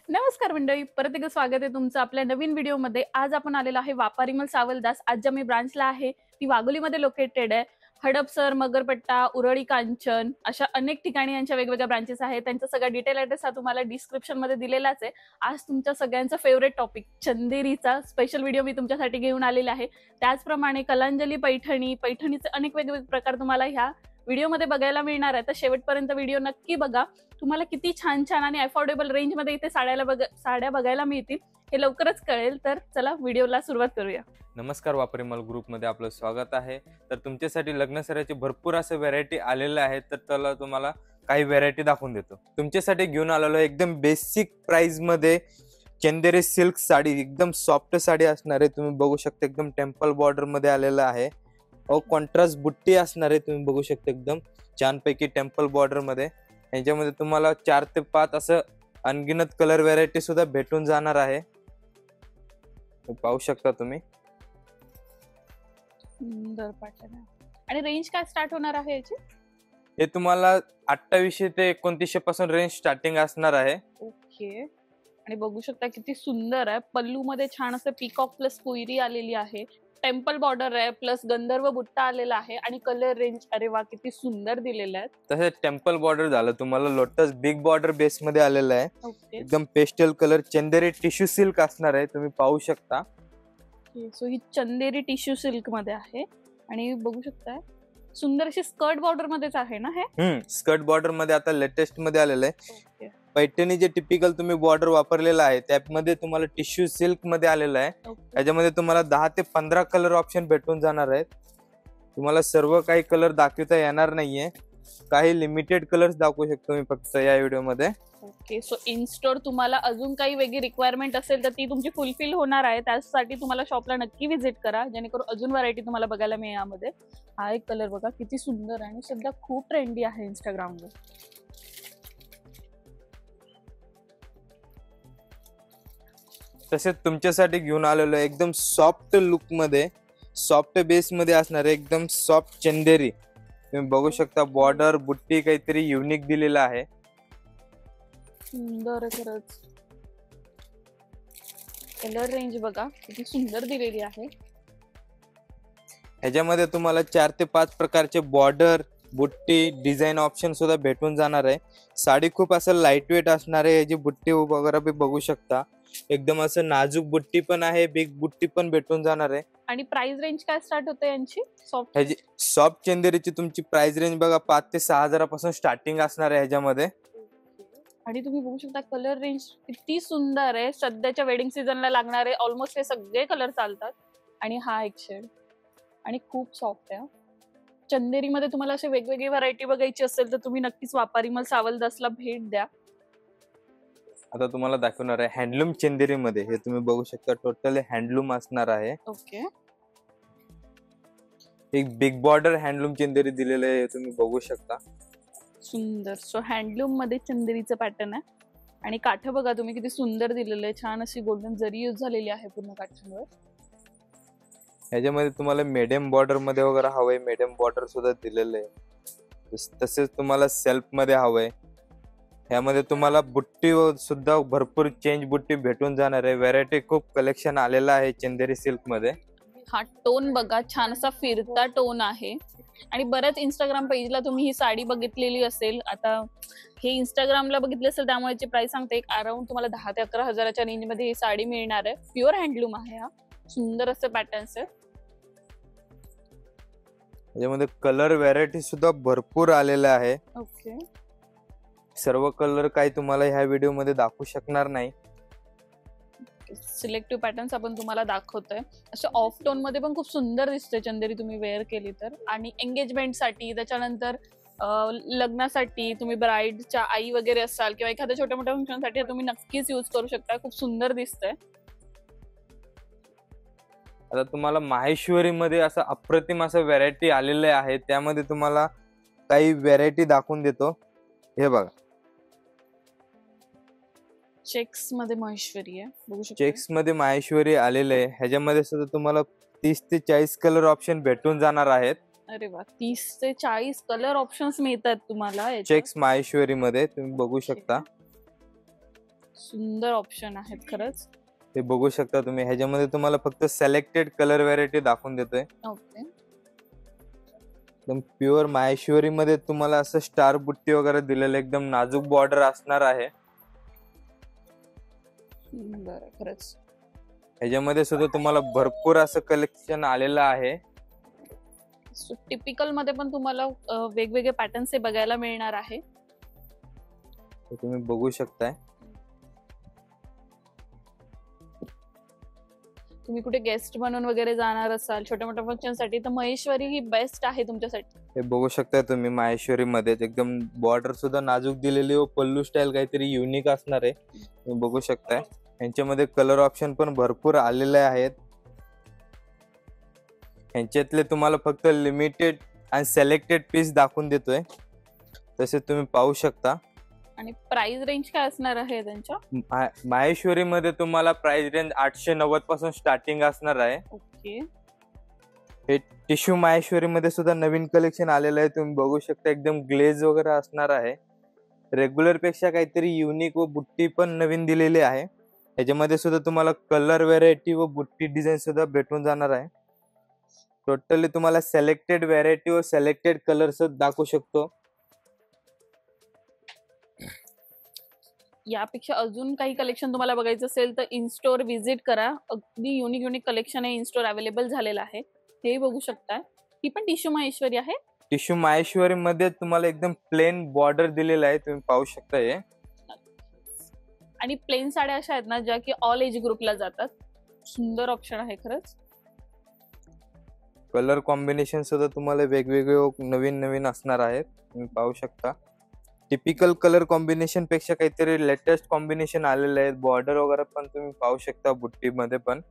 नमस्कार मंडळी, परत एकदा स्वागत आहे तुमचं आपल्या नवीन व्हिडिओमध्ये. आज आपण आलेलो आहे वापारीमल सावलदास. आज ज्या मी ब्रांचला आहे ती वाघोलीमध्ये लोकेटेड आहे. हडपसर, मगरपट्टा, उरळी कांचन अशा अनेक ठिकाणी यांच्या वेगवेगळ्या ब्रांचेस आहेत. त्यांचा सगळा डिटेल ॲड्रेस हा तुम्हाला डिस्क्रिप्शन मध्ये दिलेलाच आहे. आज तुमच्या सगळ्यांचा फेवरेट टॉपिक चंदेरीचा स्पेशल व्हिडिओ मी तुमच्यासाठी घेऊन आलेला आहे. त्याचप्रमाणे कलांजली पैठणीचे अनेक वेगवेगळे प्रकार तुम्हाला ह्या व्हिडिओमध्ये बघायला मिळणार आहे. तर शेवटपर्यंत व्हिडिओ नक्की बघा. तुम्हाला किती छान छान आणि अफोर्डेबल रेंजमध्ये इथे साड्या बघायला मिळतील हे लवकरच कळेल. तर चला व्हिडिओला सुरुवात करूया. नमस्कार, वापरीमल ग्रुपमध्ये आपलं स्वागत आहे. तर तुमच्यासाठी लग्न साड्याची भरपूर असं व्हरायटी आलेलं आहे. तर त्याला तुम्हाला काही व्हरायटी दाखवून देतो. तुमच्यासाठी घेऊन आलेलो एकदम बेसिक प्राइस मध्ये चंदेरी सिल्क साडी, एकदम सॉफ्ट साडी असणार आहे. तुम्ही बघू शकता एकदम टेम्पल बॉर्डर मध्ये आलेलं आहे. कॉन्ट्रास्ट बुट्टी असणार आहे. तुम्ही बघू शकता एकदम छानपैकी टेम्पल बॉर्डर मध्ये. याच्यामध्ये तुम्हाला 4 ते 5 असं अनगिनत कलर व्हरायटी सुद्धा भेटून जाणार आहे. पाहू शकता तुम्ही. सुंदर पॅटर्न आहे. आणि रेंज काय स्टार्ट होणार आहे याची? हे तुम्हाला 2800 ते 2900 पासून रेंज स्टार्टिंग असणार आहे. ओके. आणि बघू शकता किती सुंदर आहे. पल्लू मध्ये छान असं पीकॉक प्लस कोयरी आलेली आहे. टेम्पल बॉर्डर आहे प्लस गंधर्व बुट्टा आलेला आहे आणि कलर रेंज अरे वा किती सुंदर दिलेला आहे. तसे टेम्पल बॉर्डर झालं तुम्हाला लोटस बिग बॉर्डर बेस मध्ये आलेलं आहे. ओके. एकदम पेस्टल कलर चंदेरी टिश्यू सिल्क असणार आहे. तुम्ही पाहू शकता. सो ही चंदेरी टिश्यू सिल्क मध्ये आहे आणि बघू शकताय सुंदर अशी स्कर्ट बॉर्डर मध्येच आहे ना हे? स्कर्ट बॉर्डर मध्ये आता लेटेस्ट मध्ये आलेलं आहे. ओके. पैठणी जे टिपिकल तुम्ही बॉर्डर वापरलेला आहे त्यामध्ये तुम्हाला टिश्यू सिल्क मध्ये आलेलं आहे. याच्यामध्ये तुम्हाला 10 ते 15 कलर ऑप्शन भेटून जाणार आहेत. तुम्हाला सर्व काही कलर दाखवता येणार नाहीये. काही लिमिटेड कलर्स दाखवू शकतो मी फक्त या व्हिडिओ मध्ये. ओके. सो इन स्टोर तुम्हाला अजून काही वेगळी रिक्वायरमेंट असेल तर ती तुमची फुलफिल होणार आहे. त्यासाठी तुम्हाला शॉपला नक्की व्हिजिट करा जेणेकरून अजून व्हरायटी तुम्हाला बघायला मिळेल. यामध्ये हा एक कलर बघा किती सुंदर आहे आणि सध्या खूप ट्रेंडी आहे इंस्टाग्रामवर. तसेच तुमच्यासाठी घेऊन आलेलो आहे एकदम सॉफ्ट लुक मध्ये, सॉफ्ट बेस मध्ये असणार आहे एकदम सॉफ्ट चंदेरी. तुम्ही बघू शकता बॉर्डर बुट्टी काहीतरी युनिक दिलेला आहे. सुंदर आहे खरंच. कलर रेंज बघा किती सुंदर दिलेली आहे. ह्याच्यामध्ये तुम्हाला 4 ते 5 प्रकारचे बॉर्डर बुट्टी डिझाईन ऑप्शन सुद्धा भेटून जाणार आहे. साडी खूप असं लाईट वेट असणार आहे. याची बुट्टी वगैरे बी बघू शकता. एकदम असं नाजूक बुट्टी पण आहे, बिग बुट्टी पण भेटून जाणार आहे. आणि प्राइस रेंज काय स्टार्ट होते यांची? ह्याची सॉफ्ट चंदेरीची तुमची प्राइस रेंज बघा 5 ते 6000 पासून स्टार्टिंग असणार आहे ह्याच्यामध्ये. आणि तुम्ही बघू शकता कलर रेंज किती सुंदर आहे. सध्याच्या वेडिंग सीझनला लागणारे ऑलमोस्ट हे सगळे कलर चालतात. आणि हा एक शेड आणि खूप सॉफ्ट आहे. चंदेरीमध्ये तुम्हाला अशी वेगवेगळी व्हरायटी बघायची असेल तर तुम्ही नक्कीच वापारीमल सावलदासला भेट द्या. आता तुम्हाला दाखवणार आहे हँडलूम चंदेरी मध्ये. हे तुम्ही बघू शकता टोटल हँडलूम असणार आहे. ओके. एक बिग बॉर्डर हँडलूम चंदेरी दिलेलं आहे. तुम्ही बघू शकता. सुंदर. सो हँडलूम मध्ये चंदेरीचं पॅटर्न आहे आणि काठ बघा तुम्ही किती सुंदर दिलेलं आहे. छान अशी गोल्डन जरी यूज झालेली आहे पूर्ण काठांवर. ह्याच्यामध्ये तुम्हाला मीडियम बॉर्डर मध्ये वगैरे हवंय, मीडियम बॉर्डर सुद्धा दिलेलं आहे. तसेच तुम्हाला सेल्फ मध्ये हवंय. ह्यामध्ये तुम्हाला बुट्टी सुद्धा भरपूर चेंज बुट्टी भेटून जाणार आहे. व्हरायटी खूप कलेक्शन आलेलं आहे चंदेरी सिल्क मध्ये. हा टोन बघा छान असा फिरता टोन आहे आणि बऱ्याच इंस्टाग्राम पेजला तुम्ही ही साडी बघितलेली असेल. आता हे इंस्टाग्रामला बघितली असेल त्यामुळे याची प्राइस सांगते. एक अराउंड तुम्हाला 10 ते 11 हजाराच्या रेंज मध्ये ही साडी मिळणार आहे. प्युअर हँडलूम आहे. हा सुंदर असे पॅटर्न्स आहे. याच्यामध्ये कलर व्हरायटी सुद्धा भरपूर आलेला आहे. ओके. सर्व कलर काही तुम्हाला ह्या व्हिडिओ मध्ये दाखवू शकणार नाही. सिलेक्टिव्ह पॅटर्न्स आपण तुम्हाला दाखवतोय. असं ऑफ टोन मध्ये पण खूप सुंदर दिसते चंदेरी तुम्ही वेअर केली तर. आणि एंगेजमेंटसाठी त्याच्यानंतर लग्नासाठी तुम्ही ब्राईडच्या आई वगैरे असाल किंवा एखाद्या छोट्या मोठ्या फंक्शनसाठी तुम्ही नक्कीच यूज करू शकता. खूप सुंदर दिसतंय. आता तुम्हाला माहेश्वरी मध्ये असं अप्रतिम असं व्हरायटी आलेले आहे. त्यामध्ये तुम्हाला काही व्हरायटी दाखवून देतो. हे बघा चेक्स मध्ये महेश्वरी आहे. बघू शकता चेक्स मध्ये माहेश्वरी आलेले आहे. ह्याच्यामध्ये सुद्धा तुम्हाला 30 ते 40 कलर ऑप्शन भेटून जाणार आहेत. अरे वा 30 ते 40 कलर ऑप्शन्स मिळतात तुम्हाला चेक्स माहेश्वरी मध्ये. तुम्ही बघू शकता. सुंदर ऑप्शन आहेत खरंच. हे बघू शकता तुम्ही, ह्याच्यामध्ये तुम्हाला फक्त सिलेक्टेड कलर व्हरायटी दाखवून देतोय. ओके. एकदम प्युअर माहेश्वरी मध्ये तुम्हाला असं स्टार बुट्टी वगैरे दिलेलं, एकदम नाजूक बॉर्डर असणार आहे. बरं खरंच. ह्याच्यामध्ये सुद्धा तुम्हाला भरपूर असं कलेक्शन आलेलं आहे. टिपिकल मध्ये पण तुम्हाला वेगवेगळे पॅटर्न्स हे बघायला मिळणार आहे. हे तुम्ही बघू शकताय. तुम्ही कुठे गेस्ट म्हणून वगैरे जाणार असाल छोट्या मोठ्या फंक्शन साठी, तर महेश्वरी ही बेस्ट आहे तुमच्यासाठी. हे बघू शकताय तुम्ही, माहेश्वरी मध्ये एकदम बॉर्डर सुद्धा नाजूक दिलेली व पल्लू स्टाईल काहीतरी युनिक असणार आहे. तुम्ही बघू शकताय. यांच्यामध्ये कलर ऑप्शन पण भरपूर आलेले आहेत. यांच्यातले तुम्हाला फक्त लिमिटेड आणि सिलेक्टेड पीस दाखवून देतोय, तसे तुम्ही पाहू शकता. आणि प्राइस रेंज काय असणार आहे त्यांच्या? माहेश्वरी मध्ये तुम्हाला प्राइस रेंज 890 पासून स्टार्टिंग असणार आहे. ओके. हे टिश्यू माहेश्वरी मध्ये सुद्धा नवीन कलेक्शन आलेलं आहे. तुम्ही बघू शकता, एकदम ग्लेज वगैरे असणार आहे. रेग्युलर पेक्षा काहीतरी युनिक व बुट्टी पण नवीन दिलेली आहे. याच्यामध्ये सुद्धा तुम्हाला कलर व्हरायटी व बुट्टी डिझाईन सुद्धा भेटून जाणार आहे. टोटली तुम्हाला सिलेक्टेड व्हरायटी व सिलेक्टेड कलर्स दाखवू शकतो. यापेक्षा अजून काही कलेक्शन तुम्हाला बघायचं असेल तर इन स्टोअर व्हिजिट करा. अगदी युनिक कलेक्शन आहे इन स्टोअर अवेलेबल झालेलं आहे, हे बघू शकता. ही पण टिश्यू माहेश्वरी आहे. टिश्यू माहेश्वरी मध्ये तुम्हाला एकदम प्लेन बॉर्डर दिलेला आहे, तुम्ही पाहू शकता. हे आणि प्लेन साड्या अशा आहेत ना ज्या की ऑल एज ग्रुपला जातात. सुंदर ऑप्शन आहे खरंच. कलर कॉम्बिनेशन सुद्धा तुम्हाला वेगवेगळे नवीन नवीन असणार आहेत, तुम्ही पाहू शकता. टिपिकल कलर कॉम्बिनेशन पेक्षा काहीतरी लेटेस्ट कॉम्बिनेशन आलेले आहेत. बॉर्डर वगैरे पण तुम्ही पाहू शकता बुट्टी मध्ये पण.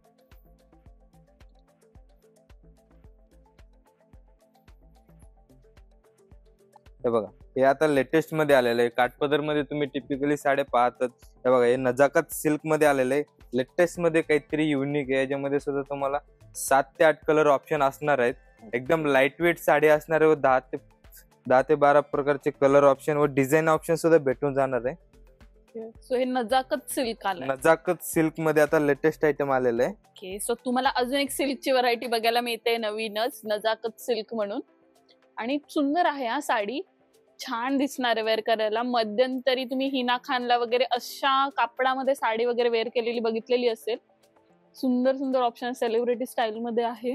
हे बघा, हे आता लेटेस्ट मध्ये आलेलं आहे. काठपदर मध्ये तुम्ही टिपिकली साड्या पाहतात. हे बघा, हे नजाकत सिल्क मध्ये आलेलं आहे. लेटेस्ट मध्ये काहीतरी युनिक आहे. याच्यामध्ये सुद्धा तुम्हाला 7 ते 8 कलर ऑप्शन असणार आहेत. एकदम लाईट वेट साडी असणार आहे व 10 ते 12 प्रकारचे कलर ऑप्शन व डिझाईन ऑप्शन सुद्धा भेटून जाणार आहे. सो हे नजाकत सिल्क आलं. नजाकत सिल्क मध्ये आता लेटेस्ट आयटम आलेलं आहे. ओके. सो तुम्हाला अजून एक सिल्कची व्हरायटी बघायला मिळते नवीनच, नजाकत सिल्क म्हणून. आणि सुंदर आहे हा साडी, छान दिसणार आहे वेअर करायला. मध्यंतरी तुम्ही हिना खानला वगैरे अशा कापडामध्ये साडी वगैरे वेअर केलेली बघितलेली असेल. सुंदर सुंदर ऑप्शन सेलिब्रिटी स्टाईल मध्ये आहे.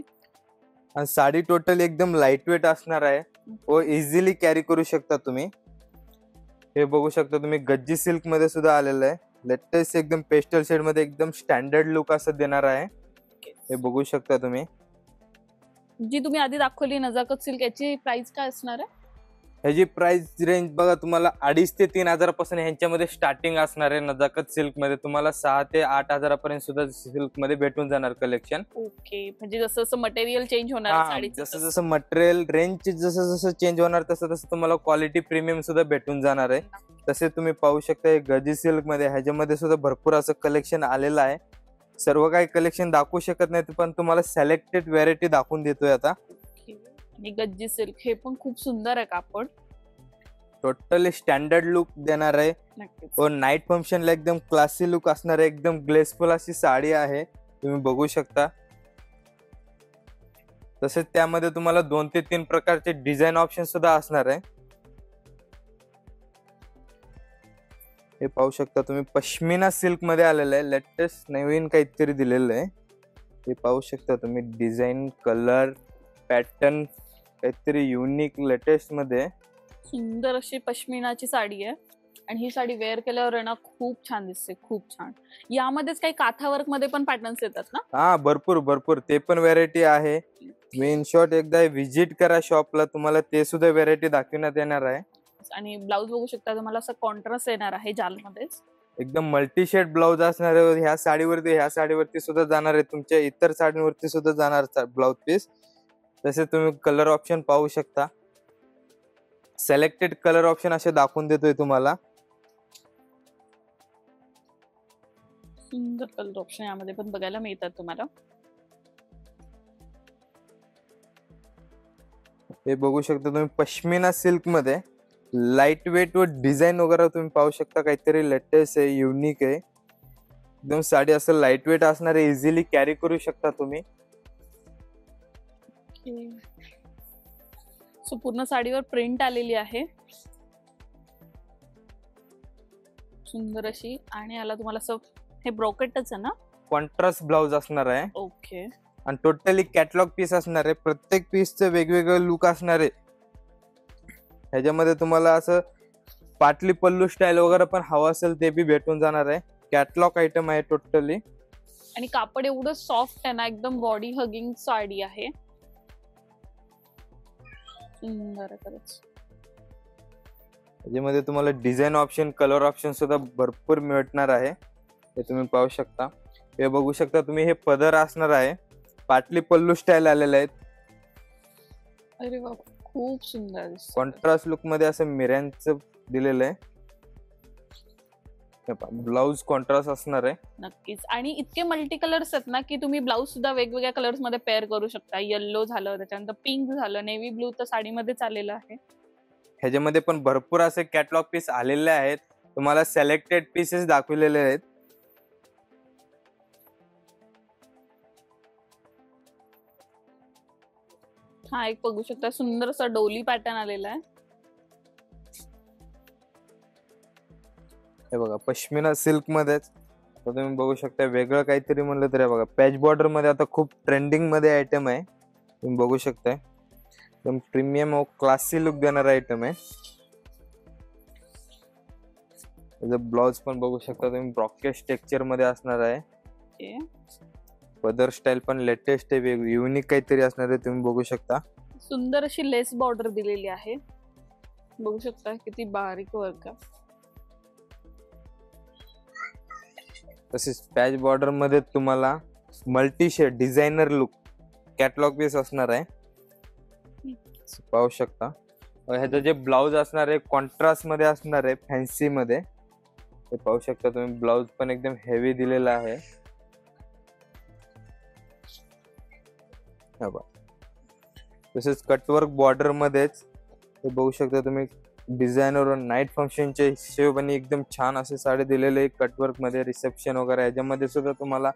आणि साडी टोटली एकदम लाईट वेट असणार आहे व इझिली कॅरी करू शकता तुम्ही. हे बघू शकता तुम्ही, गज्जी सिल्क मध्ये सुद्धा आलेलं आहे. लेटेस्ट एकदम पेस्टल शेड मध्ये एकदम स्टँडर्ड लुक असं देणार आहे. हे बघू शकता तुम्ही. जी तुम्ही आधी दाखवली नजाकत सिल्क, याची प्राइस काय असणार आहे? ह्याची प्राइस रेंज बघा, तुम्हाला 2,500 ते 3,000 ह्यांच्यामध्ये स्टार्टिंग असणार आहे. नजाकत सिल्क मध्ये तुम्हाला 6 ते 8,000 पर्यंत सुद्धा सिल्क मध्ये भेटून जाणार कलेक्शन. ओके. म्हणजे जसं जसं मटेरियल चेंज होणार साडीचं, जसं जसं मटेरियल रेंज जसं जसं चेंज होणार तसं तसं तुम्हाला क्वालिटी प्रीमियम सुद्धा भेटून जाणार आहे. तसे तुम्ही पाहू शकता, गजी सिल्क मध्ये ह्याच्यामध्ये सुद्धा भरपूर असं कलेक्शन आलेलं आहे. सर्व काही कलेक्शन दाखवू शकत नाही, पण तुम्हाला सिलेक्टेड व्हरायटी दाखवून देतोय आता. आणि गज्जी सिल्क हे पण खूप सुंदर आहे कापड. टोटली स्टँडर्ड लुक देणार आहे व नाईट फंक्शनला एकदम क्लासी लुक असणार आहे. एकदम ग्लेसफुल अशी साडी आहे, तुम्ही बघू शकता. तसेच त्यामध्ये तुम्हाला 2 ते 3 प्रकारचे डिझाईन ऑप्शन सुद्धा असणार आहे. हे पाहू शकता तुम्ही, पश्मिना सिल्क मध्ये आलेलं आहे. लेटेस्ट नवीन काहीतरी दिलेलं आहे. हे पाहू शकता तुम्ही, डिझाईन, कलर, पॅटर्न काहीतरी युनिक लेटेस्ट मध्ये. सुंदर अशी पश्मिनाची साडी आहे आणि ही साडी वेअर केल्यावर ना खूप छान दिसते, खूप छान. यामध्येच काही काथा वर्क मध्ये पण पॅटर्न्स येतात ना? हा, भरपूर भरपूर ते पण व्हरायटी आहे. मी इन शॉर्ट एकदा व्हिजिट करा शॉपला, तुम्हाला ते सुद्धा व्हरायटी दाखवण्यात येणार आहे. आणि ब्लाऊज बघू शकता तुम्हाला असं कॉन्ट्रास्ट येणार आहे जालमध्येच. एकदम मल्टी शेड ब्लाऊज असणार आहे. ह्या साडीवरती सुद्धा जाणार आहे, तुमच्या इतर साडीवरती सुद्धा जाणार ब्लाऊज पीस. तसे तुम्ही कलर ऑप्शन पाहू शकता. सिलेक्टेड कलर ऑप्शन असे दाखवून देतोय तुम्हाला. सुंदर कलर ऑप्शन यामध्ये पण बघायला मिळतात तुम्हाला. हे बघू शकता तुम्ही, पश्मिना सिल्क मध्ये लाईट वेट व डिझाईन वगैरे तुम्ही पाहू शकता, काहीतरी लेटेस्ट आहे, युनिक आहे एकदम साडी. असं लाईट वेट असणार आहे, इझिली कॅरी करू शकता तुम्ही. सो पूर्ण साडीवर प्रिंट आलेली आहे सुंदर अशी, आणि याला तुम्हाला असं हे ब्रोकेटच आहे ना, कॉन्ट्रास्ट ब्लाउज असणार आहे. ओके. आणि टोटली कॅटलॉग पीस असणार आहे. प्रत्येक पीसचं वेगवेगळं लुक असणार आहे. ह्याच्यामध्ये तुम्हाला असं पाटली पल्लू स्टाईल वगैरे पण हवं असेल ते बी भेटून जाणार आहे. कॅटलॉग आयटम आहे टोटली. आणि कापड एवढं सॉफ्ट आहे ना, एकदम बॉडी हगिंग साडी आहे. सुंदर खरंच. त्याच्यामध्ये तुम्हाला डिझाईन ऑप्शन, कलर ऑप्शन सुद्धा भरपूर मिळणार आहे. हे तुम्ही पाहू शकता. हे बघू शकता तुम्ही, हे पदर असणार आहे, पाटली पल्लू स्टाईल आलेले आहेत. अरे वा, खूप सुंदर. कॉन्ट्रास्ट लुक मध्ये असं मिऱ्यांचं दिलेलं आहे. ब्लाउज कॉन्ट्रास्ट असणार आहे. नक्कीच. आणि इतके मल्टी कलर्स आहेत ना की तुम्ही ब्लाउज सुद्धा वेगवेगळ्या कलर्स मध्ये पेअर करू शकता. येल्लो झालं, त्याच्यानंतर पिंक झालं, नेव्ही ब्लू तर साडीमध्येच आलेलं आहे. ह्याच्यामध्ये पण भरपूर असे कॅटलॉग पीस आलेले आहेत. तुम्हाला सिलेक्टेड पीसेस दाखवलेले आहेत. हा एक बघू शकता, सुंदर असा डोली पॅटर्न आलेला आहे. हे बघा, पश्मिना सिल्क मध्येच. तर तुम्ही बघू शकता, वेगळं काहीतरी म्हणलं तर बघा, पॅच बॉर्डर मध्ये आता खूप ट्रेंडिंग मध्ये आयटम आहे. तुम्ही बघू शकता, एकदम प्रीमियम व क्लासी लुक देणारा आयटम आहे. ब्लाउज पण बघू शकता तुम्ही, ब्रॉकेट टेक्स्चर मध्ये असणार आहे. पदर स्टाईल पण लेटेस्ट आहे, युनिक काहीतरी असणार आहे. तुम्ही बघू शकता, सुंदर अशी लेस बॉर्डर दिलेली आहे. बघू शकता किती बारीक वर्क आहे. तसेच पॅच बॉर्डर मध्ये तुम्हाला multi shade designer look catalogue piece असणार आहे. पाहू शकता. ह्याचं जे ब्लाउज असणार आहे कॉन्ट्रास्ट मध्ये असणार आहे, फॅन्सी मध्ये. हे पाहू शकता तुम्ही, ब्लाउज पण एकदम हेवी दिलेला आहे. तसेच कटवर्क बॉर्डर मध्येच हे बघू शकता तुम्ही, डिझायनर नाईट फंक्शनच्या हिशोबाने एकदम छान असे साडी दिलेले कटवर्क मध्ये, रिसेप्शन वगैरे. याच्यामध्ये सुद्धा तुम्हाला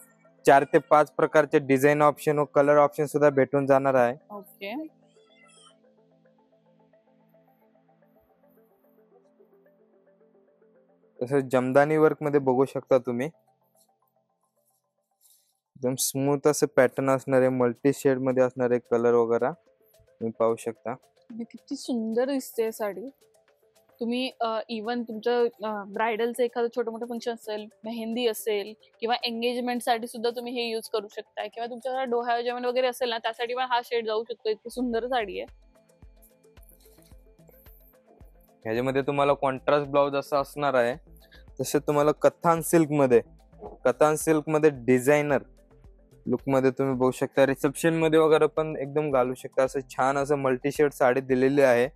4 ते 5 प्रकारचे डिझाईन ऑप्शन व कलर ऑप्शन सुद्धा भेटून जाणार आहे. ओके. तसंच जमदानी वर्क मध्ये बघू शकता तुम्ही, एकदम स्मूथ असं पॅटर्न असणार आहे, मल्टी शेड मध्ये असणार आहे कलर वगैरे. तुम्ही पाहू शकता किती सुंदर दिसते साडी. तुम्ही इवन तुमचं ब्रायडलचं एखादं छोटं मोठं फंक्शन असेल, मेहंदी असेल किंवा एंगेजमेंट साठी सुद्धा तुम्ही हे यूज करू शकता, किंवा तुमच्या डोहाळे जेवण वगैरे असेल ना, त्यासाठी पण हा शेड जाऊ शकतो. इतकी सुंदर साडी आहे. ह्याच्यामध्ये तुम्हाला कॉन्ट्रास्ट ब्लाउज असं असणार आहे. तसे तुम्हाला कथान सिल्क मध्ये डिझायनर लुक मध्ये तुम्ही बघू शकता. रिसेप्शन मध्ये वगैरे पण एकदम घालू शकता. असं छान असं मल्टी शेड साडी दिलेली आहे.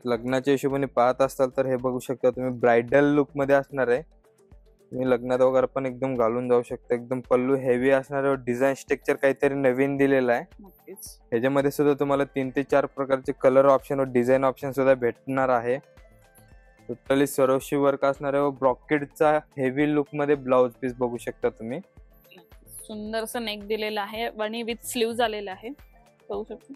लग्नाच्या हिशोबाने पाहत असताल तर हे बघू शकता तुम्ही, ब्रायडल लुक मध्ये असणार आहे. तुम्ही लग्नात वगैरे पण एकदम घालून जाऊ शकता. एकदम पल्लू हेवी असणार आहे, डिझाईन स्ट्रक्चर काहीतरी नवीन दिलेला आहे. ह्याच्यामध्ये सुद्धा तुम्हाला 3 ते 4 प्रकारचे कलर ऑप्शन व डिझाईन ऑप्शन सुद्धा भेटणार आहे. टोटली सरोशी वर्क असणार आहे व ब्रॉकेटचा हेवी लुक मध्ये ब्लाउज पीस बघू शकता तुम्ही. सुंदर असं नेक दिलेलं आहे आणि विथ स्लीव्ह आलेलं आहे, बघू शकता.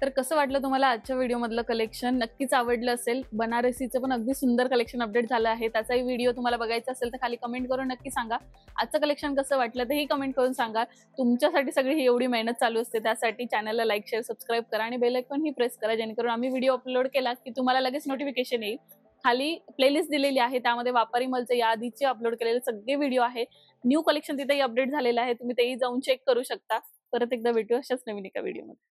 तर कसं वाटलं तुम्हाला आजच्या व्हिडिओ मधलं कलेक्शन? नक्कीच आवडलं असेल. बनारसीचं पण अगदी सुंदर कलेक्शन अपडेट झालं आहे. त्याचाही व्हिडिओ तुम्हाला बघायचा असेल तर खाली कमेंट करून नक्की सांगा. आजचं कलेक्शन कसं वाटलं तेही कमेंट करून सांगा. तुमच्यासाठी सगळी ही एवढी मेहनत चालू असते, त्यासाठी चॅनलला लाईक, शेअर, सबस्क्राईब करा आणि बेल आयकॉन ही प्रेस करा, जेणेकरून आम्ही व्हिडिओ अपलोड केला की तुम्हाला लगेच नोटिफिकेशन येईल. खाली प्लेलिस्ट दिलेली आहे, त्यामध्ये व्यापारी मॉलचे या आधीचे अपलोड केलेले सगळे व्हिडिओ आहे. न्यू कलेक्शन तिथेही अपडेट झालेलं आहे, तुम्ही तेही जाऊन चेक करू शकता. परत एकदा भेटू अशाच नवीन एका व्हिडिओमध्ये.